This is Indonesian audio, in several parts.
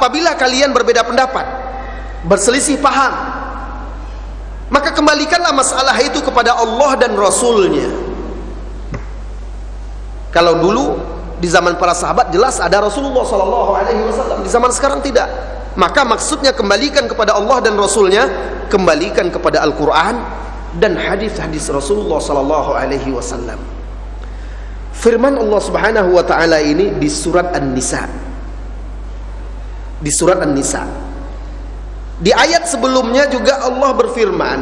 apabila kalian berbeda pendapat, berselisih paham, maka kembalikanlah masalah itu kepada Allah dan Rasulnya. Kalau dulu di zaman para sahabat jelas ada Rasulullah SAW, di zaman sekarang tidak. Maka maksudnya kembalikan kepada Allah dan Rasulnya, kembalikan kepada Al-Quran dan hadis-hadis Rasulullah SAW. Firman Allah Subhanahu wa taala ini di surat An-Nisa. Di surat An-Nisa. Di ayat sebelumnya juga Allah berfirman,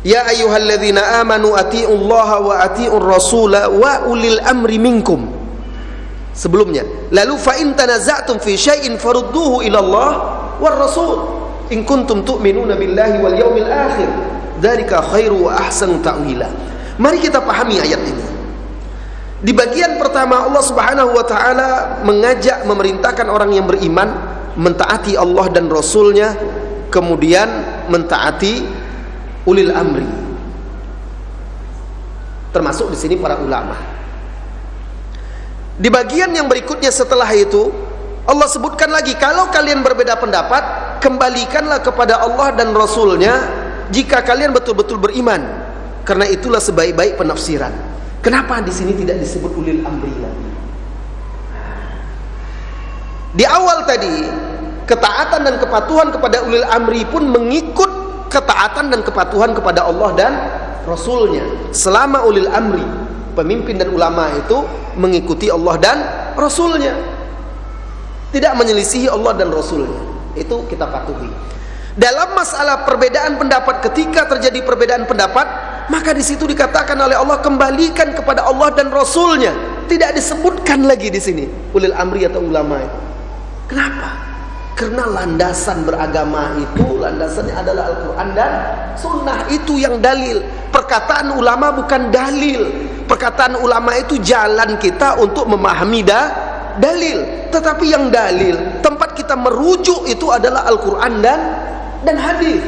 ya ayyuhalladzina amanu atiiullaha wa atiiur rasula wa ulil amri minkum. Sebelumnya, lalu fa in tanaza'tum fi syai'in farudduhu ila Allah war rasul in kuntum tu'minuna billahi wal yawmil akhir dzalika khairu wa ahsanu ta'wila. Mari kita pahami ayat ini. Di bagian pertama Allah Subhanahu wa taala mengajak, memerintahkan orang yang beriman mentaati Allah dan Rasulnya, kemudian mentaati ulil amri, termasuk di sini para ulama. Di bagian yang berikutnya setelah itu Allah sebutkan lagi, kalau kalian berbeda pendapat, kembalikanlah kepada Allah dan Rasulnya jika kalian betul-betul beriman, karena itulah sebaik-baik penafsiran. Kenapa di sini tidak disebut ulil amri lagi? Di awal tadi, ketaatan dan kepatuhan kepada ulil amri pun mengikut ketaatan dan kepatuhan kepada Allah dan Rasulnya. Selama ulil amri, pemimpin dan ulama itu mengikuti Allah dan Rasulnya, tidak menyelisihi Allah dan Rasulnya, itu kita patuhi. Dalam masalah perbedaan pendapat, ketika terjadi perbedaan pendapat, maka di situ dikatakan oleh Allah, kembalikan kepada Allah dan Rasulnya. Tidak disebutkan lagi di sini ulil amri atau ulama itu. Kenapa? Karena landasan beragama itu, landasannya adalah Al-Quran dan Sunnah. Itu yang dalil. Perkataan ulama bukan dalil. Perkataan ulama itu jalan kita untuk memahami dalil. Tetapi yang dalil, tempat kita merujuk itu adalah Al-Quran dan hadis.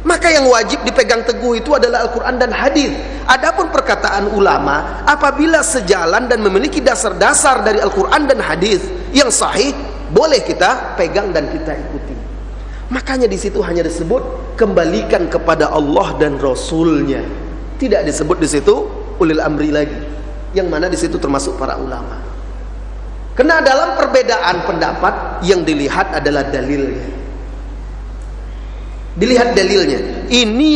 Maka yang wajib dipegang teguh itu adalah Al-Quran dan hadis. Adapun perkataan ulama, apabila sejalan dan memiliki dasar-dasar dari Al-Quran dan hadis yang sahih, boleh kita pegang dan kita ikuti. Makanya di situ hanya disebut kembalikan kepada Allah dan Rasulnya. Tidak disebut di situ ulil amri lagi, yang mana di situ termasuk para ulama. Karena dalam perbedaan pendapat yang dilihat adalah dalilnya. Dilihat dalilnya. Ini